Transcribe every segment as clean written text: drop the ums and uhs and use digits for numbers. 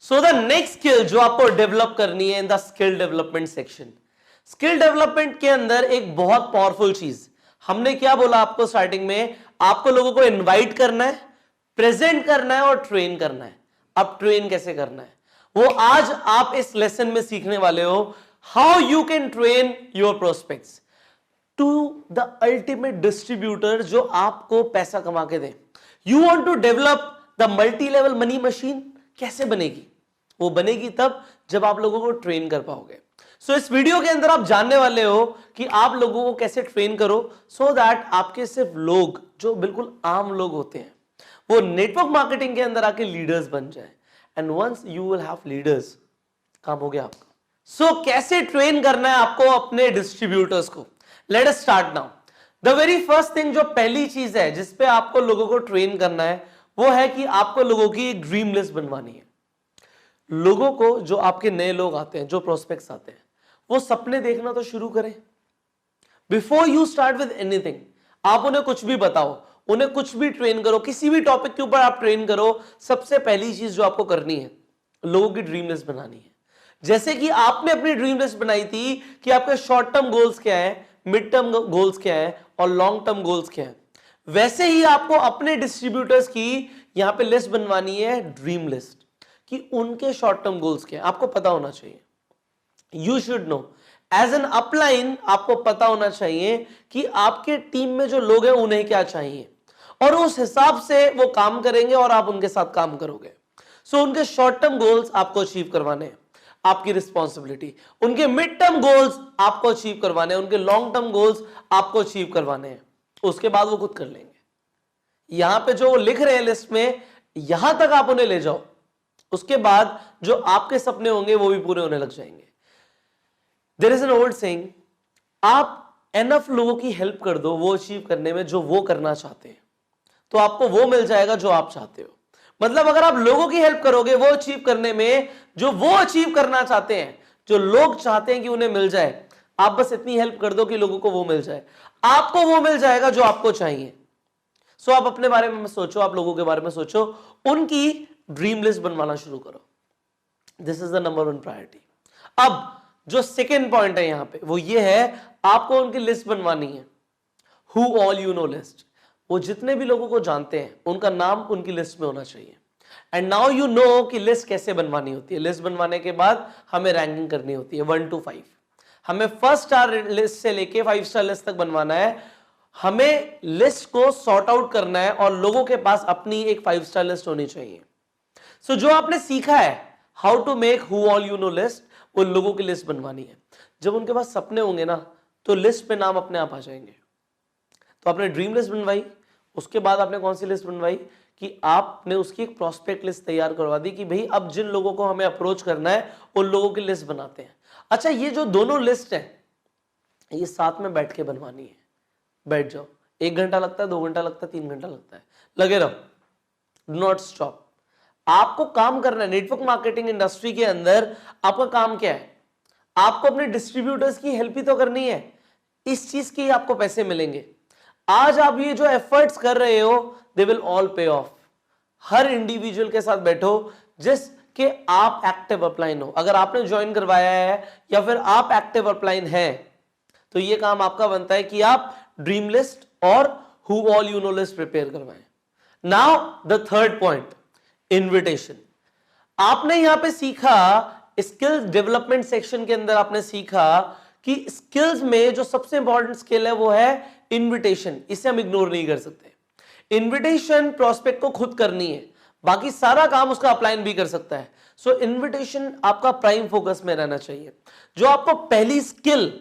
So the next skill जो आपको develop करनी है in the skill development section, skill development के अंदर एक बहुत पावरफुल चीज, हमने क्या बोला आपको स्टार्टिंग में, आपको लोगों को इनवाइट करना है, प्रेजेंट करना है और ट्रेन करना है। अब ट्रेन कैसे करना है वो आज आप इस लेसन में सीखने वाले हो। How you can train your prospects to the ultimate distributor जो आपको पैसा कमा के दे। You want to develop the multi level money machine, कैसे बनेगी? वो बनेगी तब जब आप लोगों को ट्रेन कर पाओगे। सो इस वीडियो के अंदर आप जानने वाले हो कि आप लोगों को कैसे ट्रेन करो सो दैट आपके सिर्फ लोग जो बिल्कुल आम लोग होते हैं वो नेटवर्क मार्केटिंग के अंदर आके लीडर्स बन जाए। And once you will have leaders, काम हो गया आपका। सो कैसे ट्रेन करना है आपको अपने डिस्ट्रीब्यूटर्स को? Let us start now. The very first thing, जो पहली चीज है जिसपे आपको लोगों को ट्रेन करना है वो है कि आपको लोगों की एक ड्रीम लिस्ट बनवानी है। लोगों को, जो आपके नए लोग आते हैं, जो प्रोस्पेक्ट्स आते हैं, वो सपने देखना तो शुरू करें। Before you start with anything, आप उन्हें कुछ भी बताओ, उन्हें कुछ भी ट्रेन करो, किसी भी टॉपिक के ऊपर आप ट्रेन करो, सबसे पहली चीज जो आपको करनी है लोगों की ड्रीम लिस्ट बनानी है। जैसे कि आपने अपनी ड्रीम लिस्ट बनाई थी कि आपके शॉर्ट टर्म गोल्स क्या है, मिड टर्म गोल्स क्या है और लॉन्ग टर्म गोल्स क्या है, वैसे ही आपको अपने डिस्ट्रीब्यूटर्स की यहां पे लिस्ट बनवानी है, ड्रीम लिस्ट, कि उनके शॉर्ट टर्म गोल्स क्या है आपको पता होना चाहिए। You should know as an upline, आपको पता होना चाहिए कि आपके टीम में जो लोग हैं उन्हें क्या चाहिए और उस हिसाब से वो काम करेंगे और आप उनके साथ काम करोगे। सो उनके शॉर्ट टर्म गोल्स आपको अचीव करवाने हैं, आपकी रिस्पॉन्सिबिलिटी। उनके मिड टर्म गोल्स आपको अचीव करवाने हैं, उनके लॉन्ग टर्म गोल्स आपको अचीव करवाने हैं। उसके बाद वो खुद कर लेंगे। यहां पे जो लिख रहे हैं लिस्ट में, यहां तक आप उन्हें ले जाओ, उसके बाद जो आपके सपने होंगे वो भी पूरे होने लग जाएंगे। There is an old saying, आप एनफ लोगों की हेल्प कर दो वो अचीव करने में जो वो करना चाहते हैं, तो आपको वो मिल जाएगा जो आप चाहते हो। मतलब अगर आप लोगों की हेल्प करोगे वो अचीव करने में जो वो अचीव करना चाहते हैं, जो लोग चाहते हैं कि उन्हें मिल जाए, आप बस इतनी हेल्प कर दो कि लोगों को वो मिल जाए, आपको वो मिल जाएगा जो आपको चाहिए। सो आप अपने बारे में सोचो, आप लोगों के बारे में सोचो, उनकी ड्रीम लिस्ट बनवाना शुरू करो। This is the number 1 priority. अब जो सेकेंड पॉइंट है यहां पे वो ये है, आपको उनकी लिस्ट बनवानी है, who all you know list. वो जितने भी लोगों को जानते हैं उनका नाम उनकी लिस्ट में होना चाहिए। एंड नाउ यू नो कि लिस्ट कैसे बनवानी होती है। लिस्ट बनवाने के बाद हमें रैंकिंग करनी होती है 1 to 5। हमें 1 स्टार लिस्ट से लेके 5 स्टार लिस्ट तक बनवाना है। हमें लिस्ट को सॉर्ट आउट करना है और लोगों के पास अपनी एक 5 स्टार लिस्ट होनी चाहिए। सो जो आपने सीखा है how to make who all you know list, वो लोगों की लिस्ट बनवानी है। जब उनके पास सपने होंगे ना तो लिस्ट पे नाम अपने आप आ जाएंगे। तो आपने ड्रीम लिस्ट बनवाई, उसके बाद आपने कौन सी लिस्ट बनवाई कि आपने उसकी एक प्रोस्पेक्ट लिस्ट तैयार करवा दी कि भाई अब जिन लोगों को हमें अप्रोच करना है उन लोगों की लिस्ट बनाते हैं। अच्छा, ये जो दोनों लिस्ट है ये साथ में बैठ के बनवानी है। बैठ जाओ, 1 घंटा लगता है, 2 घंटा लगता है, 3 घंटा लगता है, लगे रहो, डू नॉट स्टॉप। आपको काम करना है। नेटवर्क मार्केटिंग इंडस्ट्री के अंदर आपका काम क्या है? आपको अपने डिस्ट्रीब्यूटर्स की हेल्प ही तो करनी है, इस चीज के आपको पैसे मिलेंगे। आज आप ये जो एफर्ट्स कर रहे हो दे विल ऑल पे ऑफ। हर इंडिविजुअल के साथ बैठो जिसके आप एक्टिव अपलाइन हो। अगर आपने ज्वाइन करवाया है या फिर आप एक्टिव अपलाइन है तो ये काम आपका बनता है कि आप ड्रीम लिस्ट और who all you know list prepare करवाएं। Now the third point, invitation. आपने यहां पे सीखा, स्किल्स डेवलपमेंट सेक्शन के अंदर आपने सीखा कि स्किल्स में जो सबसे इंपॉर्टेंट स्किल है वो है इनविटेशन। इसे हम इग्नोर नहीं कर सकते। इनविटेशन प्रोस्पेक्ट को खुद करनी है, बाकी सारा काम उसका अपलाइन भी कर सकता है। सो इनविटेशन आपका प्राइम फोकस में रहना चाहिए। जो आपको पहली स्किल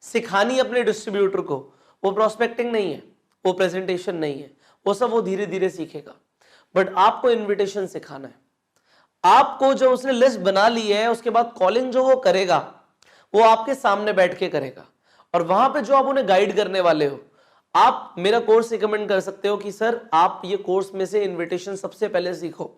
सिखानी अपने डिस्ट्रीब्यूटर को, वो प्रोस्पेक्टिंग नहीं है, वो प्रेजेंटेशन नहीं है, वो सब वो धीरे धीरे सीखेगा, बट आपको इनविटेशन सिखाना है। आपको जो उसने लिस्ट बना ली है उसके बाद कॉलिंग जो वो करेगा वो आपके सामने बैठ के करेगा और वहां पे जो आप उन्हें गाइड करने वाले हो, आप मेरा कोर्स रिकमेंड कर सकते हो कि सर आप ये कोर्स में से इनविटेशन सबसे पहले सीखो।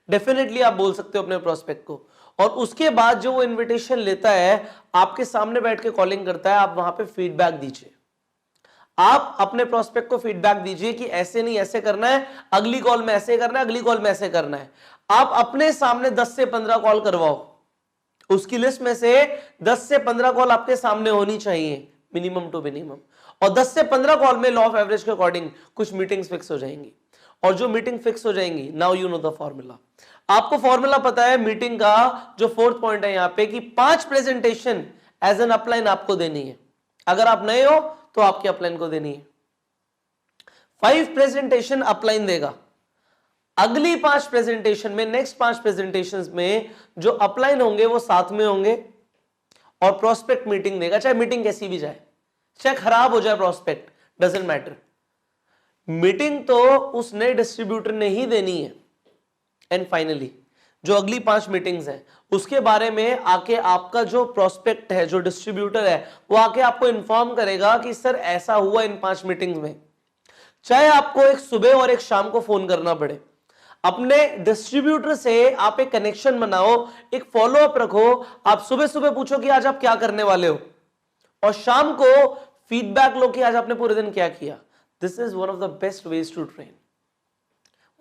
डेफिनेटली आप बोल सकते हो अपने प्रोस्पेक्ट को, और उसके बाद जो वो इनविटेशन लेता है आपके सामने बैठ के कॉलिंग करता है, आप वहां पे फीडबैक दीजिए। आप अपने प्रोस्पेक्ट को फीडबैक दीजिए कि ऐसे नहीं ऐसे करना है, अगली कॉल में ऐसे करना है, अगली कॉल में ऐसे करना है। आप अपने सामने 10 से 15 कॉल करवाओ, उसकी लिस्ट में से 10 से 15 कॉल आपके सामने होनी चाहिए मिनिमम टू मिनिमम, और 10 से 15 कॉल में लॉ ऑफ एवरेज के अकॉर्डिंग कुछ मीटिंग्स फिक्स हो जाएंगी, और जो मीटिंग फिक्स हो जाएंगी, now you know the formula. आपको फॉर्मूला पता है मीटिंग का, जो फोर्थ पॉइंट है यहां पे कि 5 प्रेजेंटेशन एज एन अपलाइन आपको देनी है। अगर आप नए हो तो आपके अपलाइन को देनी है। 5 प्रेजेंटेशन अपलाइन देगा, अगली 5 प्रेजेंटेशन में, नेक्स्ट 5 प्रेजेंटेशंस में जो अपलाइन होंगे वो साथ में होंगे, और प्रोस्पेक्ट मीटिंग देगा, चाहे मीटिंग कैसी भी जाए, चाहे खराब हो जाए प्रोस्पेक्ट, डजेंट मैटर, मीटिंग तो उस नए डिस्ट्रीब्यूटर ने ही देनी है। एंड फाइनली जो अगली 5 मीटिंग्स हैं उसके बारे में आके आपका जो प्रोस्पेक्ट है, जो डिस्ट्रीब्यूटर है, वो आके आपको इन्फॉर्म करेगा कि सर ऐसा हुआ इन 5 मीटिंग्स में। चाहे आपको एक सुबह और एक शाम को फोन करना पड़े, अपने डिस्ट्रीब्यूटर से आप एक कनेक्शन बनाओ, एक फॉलोअप रखो, आप सुबह सुबह पूछो कि आज आप क्या करने वाले हो, और शाम को फीडबैक लो कि आज आपने पूरे दिन क्या किया। This is one of the best ways to train,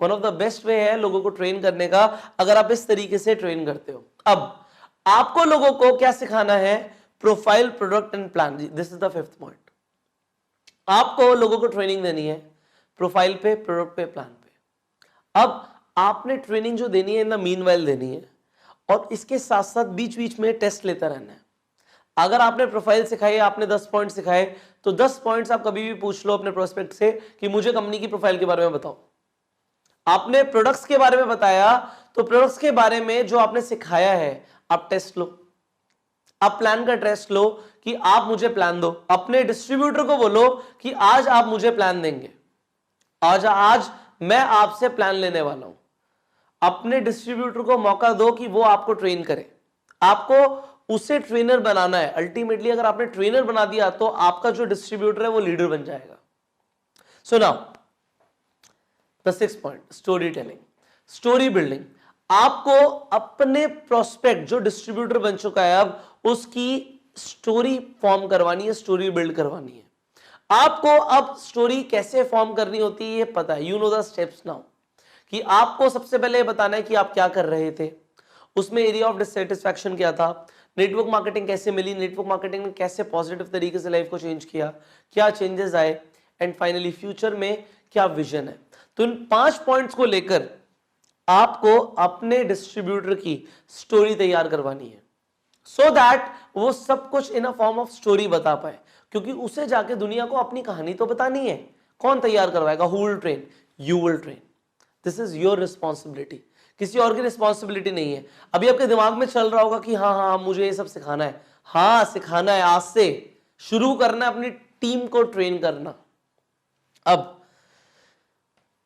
one of the best way है लोगों को ट्रेन करने का, अगर आप इस तरीके से ट्रेन करते हो। अब आपको लोगों को क्या सिखाना है, profile, product and plan. This is the 5th point. आपको लोगों को ट्रेनिंग देनी है प्रोफाइल पे, प्रोडक्ट पे, प्लान पे। अब आपने ट्रेनिंग जो देनी है इन द मीनवाइल देनी है, और इसके साथ साथ बीच बीच में टेस्ट लेता रहना है। अगर आपने प्रोफाइल सिखाई, आपने 10 पॉइंट सिखाए, तो 10 पॉइंट्स आप कभी भी पूछ लो अपने प्रोस्पेक्ट से कि मुझे कंपनी की प्रोफाइल के बारे में बताओ। आपने प्रोडक्ट्स के बारे में बताया, तो प्रोडक्ट्स के बारे में जो आपने सिखाया है आप टेस्ट लो, आप प्लान का टेस्ट लो कि आप मुझे प्लान दो। अपने डिस्ट्रीब्यूटर को बोलो कि आज आप मुझे प्लान देंगे, आज मैं आपसे प्लान लेने वाला हूं। अपने डिस्ट्रीब्यूटर को मौका दो कि वो आपको ट्रेन करे, आपको उसे ट्रेनर बनाना है। अल्टीमेटली अगर आपने ट्रेनर बना दिया तो आपका जो डिस्ट्रीब्यूटर है वो लीडर बन जाएगा। So now the 6th point, story telling, story building. आपको अपने प्रोस्पेक्ट जो डिस्ट्रीब्यूटर बन चुका है अब, उसकी स्टोरी फॉर्म करवानी है, स्टोरी बिल्ड करवानी है। आपको अब स्टोरी कैसे फॉर्म करनी होती है ये पता है, you know the steps now, कि आपको सबसे पहले बताना है कि आप क्या कर रहे थे, उसमें एरिया ऑफ डिससेटिस्फैक्शन क्या था, नेटवर्क मार्केटिंग कैसे मिली, नेटवर्क मार्केटिंग ने कैसे पॉजिटिव तरीके से लाइफ को चेंज किया, क्या चेंजेस आए, एंड फाइनली फ्यूचर में क्या विजन है। तो इन 5 पॉइंट्स को लेकर आपको अपने डिस्ट्रीब्यूटर की स्टोरी तैयार करवानी है, सो दैट वो सब कुछ इन अ फॉर्म ऑफ स्टोरी बता पाए, क्योंकि उसे जाके दुनिया को अपनी कहानी तो बतानी है। कौन तैयार करवाएगा? Who will train? You will train. This is your responsibility, किसी और की रिस्पॉन्सिबिलिटी नहीं है। अभी आपके दिमाग में चल रहा होगा कि हाँ मुझे ये सब सिखाना है, हाँ सिखाना है, आज से शुरू करना है अपनी टीम को ट्रेन करना। अब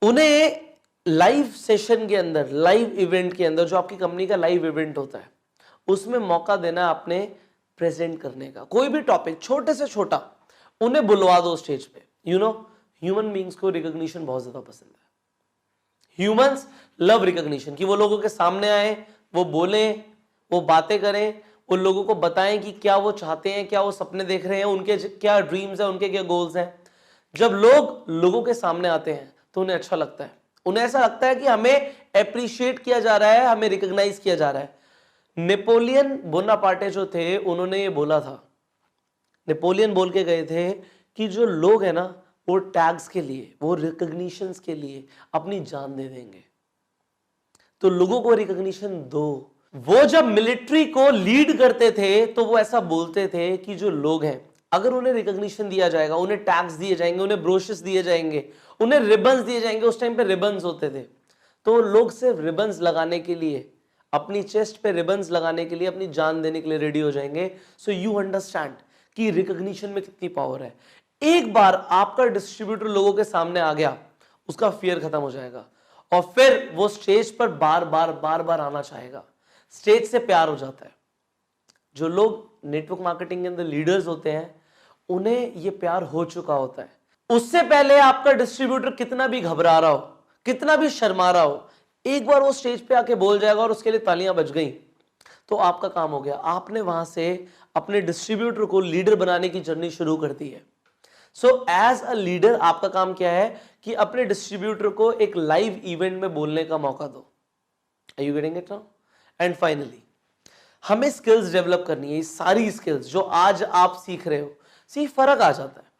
उन्हें लाइव सेशन के अंदर, लाइव इवेंट के अंदर, जो आपकी कंपनी का लाइव इवेंट होता है, उसमें मौका देना आपने प्रेजेंट करने का। कोई भी टॉपिक छोटे से छोटा उन्हें बुलवा दो स्टेज पे। यू नो ह्यूमन बीइंग्स को रिकॉग्निशन बहुत ज्यादा पसंद है। ह्यूमंस लव रिकॉग्निशन, कि वो लोगों के सामने आए, वो बोले, वो बातें करें, उन लोगों को बताएं कि क्या वो चाहते हैं, क्या वो सपने देख रहे हैं, उनके क्या ड्रीम्स हैं, उनके क्या गोल्स हैं। जब लोग लोगों के सामने आते हैं तो उन्हें अच्छा लगता है, उन्हें ऐसा लगता है कि हमें अप्रिशिएट किया जा रहा है, हमें रिकॉग्नाइज किया जा रहा है। नेपोलियन बोनापार्टे जो थे उन्होंने ये बोला था, नेपोलियन बोल के गए थे कि जो लोग हैं ना वो टैग्स के लिए, वो रिकॉग्निशंस के लिए अपनी जान दे देंगे, तो लोगों को रिकॉग्निशन दो। वो जब मिलिट्री को लीड करते थे तो वो ऐसा बोलते थे कि जो लोग हैं अगर उन्हें रिकॉग्निशन दिया जाएगा, उन्हें टैग्स दिए जाएंगे, उन्हें ब्रोशेस दिए जाएंगे, उन्हें रिबन्स दिए जाएंगे, उस टाइम पे रिबन्स होते थे, तो लोग सिर्फ रिबन्स लगाने के लिए, अपनी चेस्ट पे रिबन्स लगाने के लिए, अपनी जान देने के लिए रेडी हो जाएंगे। सो यू अंडरस्टैंड कि रिकॉग्निशन में कितनी पावर है। एक बार आपका डिस्ट्रीब्यूटर लोगों के सामने आ गया, उसका फियर खत्म हो जाएगा, और फिर वो स्टेज पर बार बार आना चाहेगा। स्टेज से प्यार हो जाता है। जो लोग नेटवर्क मार्केटिंग के अंदर लीडर्स होते हैं उन्हें ये प्यार हो चुका होता है। उससे पहले आपका डिस्ट्रीब्यूटर कितना भी घबरा रहा हो, कितना भी शर्मा रहा हो, एक बार वो स्टेज पे आके बोल जाएगा और उसके लिए तालियां बज गई तो आपका काम हो गया। आपने वहां से अपने डिस्ट्रीब्यूटर को लीडर बनाने की जर्नी शुरू कर दी है। सो एज अ लीडर आपका काम क्या है कि अपने डिस्ट्रीब्यूटर को एक लाइव इवेंट में बोलने का मौका दो, are you getting it now? And finally हमें स्किल्स डेवलप करनी है। ये सारी स्किल्स जो आज आप सीख रहे हो, सी फर्क आ जाता है।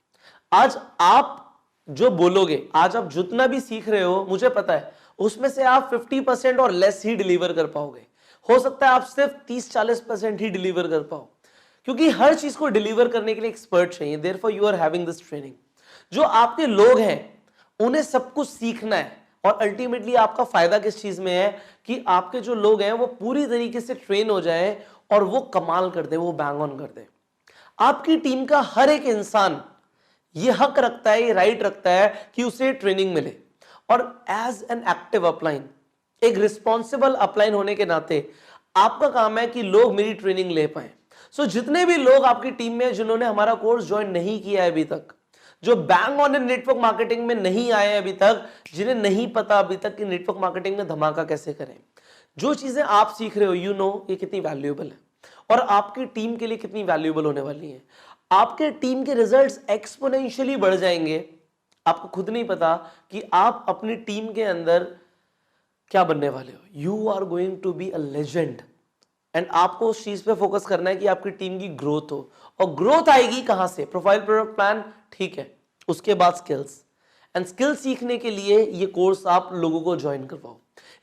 आज आप जो बोलोगे, आज आप जितना भी सीख रहे हो, मुझे पता है उसमें से आप 50% और लेस ही डिलीवर कर पाओगे। हो सकता है आप सिर्फ 30-40% ही डिलीवर कर पाओ, क्योंकि हर चीज को डिलीवर करने के लिए एक्सपर्ट चाहिए। Therefore you are having this training. जो आपके लोग हैं उन्हें सब कुछ सीखना है, और अल्टीमेटली आपका फायदा किस चीज में है कि आपके जो लोग हैं वो पूरी तरीके से ट्रेन हो जाएं और वो कमाल कर दे, वो बैंग ऑन कर दे। आपकी टीम का हर एक इंसान ये हक रखता है, ये राइट रखता है कि उसे ट्रेनिंग मिले। और एज एन एक्टिव अपलाइन, एक रिस्पॉन्सिबल अपलाइन होने के नाते आपका काम है कि लोग मेरी ट्रेनिंग ले पाए। सो जितने भी लोग आपकी टीम में जिन्होंने हमारा कोर्स ज्वाइन नहीं किया है अभी तक, जो bang on in network marketing में नहीं आए हैं अभी तक, जिन्हें नहीं पता अभी तक कि नेटवर्क मार्केटिंग में धमाका कैसे करें, जो चीजें आप सीख रहे हो, यू नो ये कितनी वैल्यूएबल है और आपकी टीम के लिए कितनी वैल्यूएबल होने वाली है। आपके टीम के रिजल्ट्स एक्सपोनेंशियली बढ़ जाएंगे। आपको खुद नहीं पता कि आप अपनी टीम के अंदर क्या बनने वाले हो। You are going to be a legend, and आपको उस चीज पे फोकस करना है कि आपकी टीम की ग्रोथ हो। और ग्रोथ आएगी कहां से? प्रोफाइल, प्रोडक्ट प्लान, ठीक है, उसके बाद स्किल्स। एंड स्किल्स सीखने के लिए ये कोर्स आप लोगों को ज्वाइन करवाओ।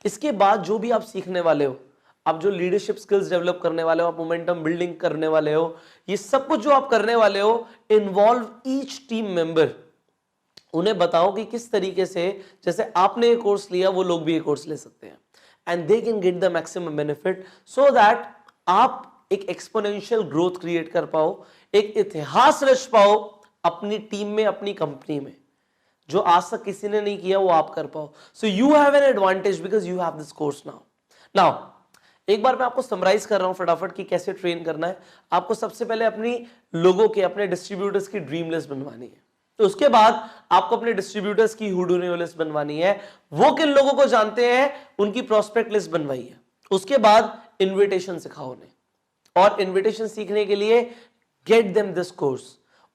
इसके बाद जो भी आप सीखने वाले हो, आप जो लीडरशिप स्किल्स डेवलप करने वाले हो, आप मोमेंटम बिल्डिंग करने वाले हो, ये सब कुछ जो आप करने वाले हो, इन्वॉल्व ईच टीम मेंबर। उन्हें बताओ कि किस तरीके से जैसे आपने ये कोर्स लिया वो लोग भी ये कोर्स ले सकते हैं, and they can get the maximum benefit, so that आप एक एक्सपोनेंशियल ग्रोथ क्रिएट कर पाओ, एक इतिहास रच पाओ अपनी टीम में, अपनी कंपनी में। जो आज तक किसी ने नहीं किया वो आप कर पाओ। So you have an advantage because you have this course now एक बार मैं आपको समराइज कर रहा हूं फटाफट कि कैसे ट्रेन करना है। आपको सबसे पहले अपनी लोगों के, अपने डिस्ट्रीब्यूटर्स की ड्रीम लिस्ट बनवानी है। तो उसके बाद आपको अपने डिस्ट्रीब्यूटर्स की हु डू नो लिस्ट बनवानी है। वो किन लोगों को जानते हैं उनकी प्रोस्पेक्ट लिस्ट बनवाई है। उसके बाद इन्विटेशन सिखाओ उन्हें, और इन्विटेशन सीखने के लिए गेट देम दिस कोर्स।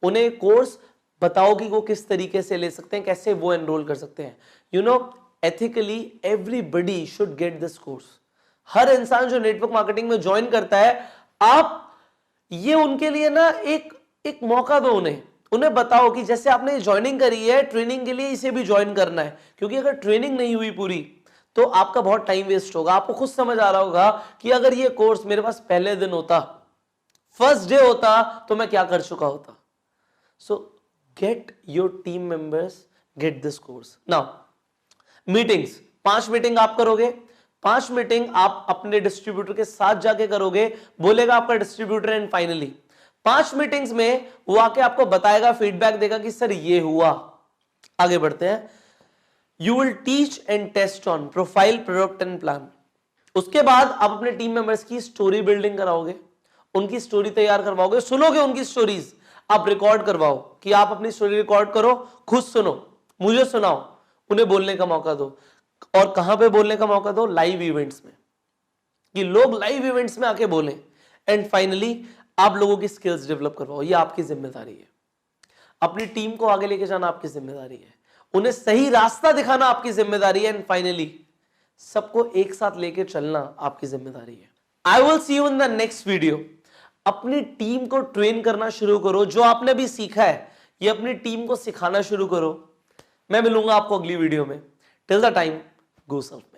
उन्हें कोर्स बताओ कि वो किस तरीके से ले सकते हैं, कैसे वो एनरोल कर सकते हैं। You know, ethically everybody should get this course. हर इंसान जो नेटवर्क मार्केटिंग में ज्वाइन करता है, आप ये उनके लिए ना एक मौका दो। उन्हें बताओ कि जैसे आपने ज्वाइनिंग करी है ट्रेनिंग के लिए, इसे भी ज्वाइन करना है, क्योंकि अगर ट्रेनिंग नहीं हुई पूरी तो आपका बहुत टाइम वेस्ट होगा। आपको खुद समझ आ रहा होगा कि अगर ये कोर्स मेरे पास पहले दिन होता, फर्स्ट डे होता, तो मैं क्या कर चुका होता। सो get your team members, gate this course now. Meetings, 5 meeting आप करोगे। 5 मीटिंग आप अपने डिस्ट्रीब्यूटर के साथ जाके करोगे, बोलेगा आपका डिस्ट्रीब्यूटर, एंड फाइनली 5 मीटिंग्स में वो आके आपको बताएगा, फीडबैक देगा कि सर ये हुआ। आगे बढ़ते हैं। You will teach and test on profile, product and plan. उसके बाद आप अपने टीम मेंबर्स की स्टोरी बिल्डिंग कराओगे, उनकी स्टोरी तैयार करवाओगे, सुनोगे उनकी स्टोरीज, आप रिकॉर्ड करवाओ कि आप अपनी स्टोरी रिकॉर्ड करो, खुद सुनो, मुझे सुनाओ, उन्हें बोलने का मौका दो। और कहां पे बोलने का मौका दो? लाइव इवेंट्स में, कि लोग लाइव इवेंट्स में आके बोलें। एंड फाइनली आप लोगों की स्किल्स डेवलप करवाओ। ये आपकी जिम्मेदारी है। अपनी टीम को आगे लेके जाना आपकी जिम्मेदारी है, उन्हें सही रास्ता दिखाना आपकी जिम्मेदारी है, एंड फाइनली सबको एक साथ लेके चलना आपकी जिम्मेदारी है। I will see you in the next video. अपनी टीम को ट्रेन करना शुरू करो। जो आपने भी सीखा है ये अपनी टीम को सिखाना शुरू करो। मैं मिलूंगा आपको अगली वीडियो में। Till the time, go self made.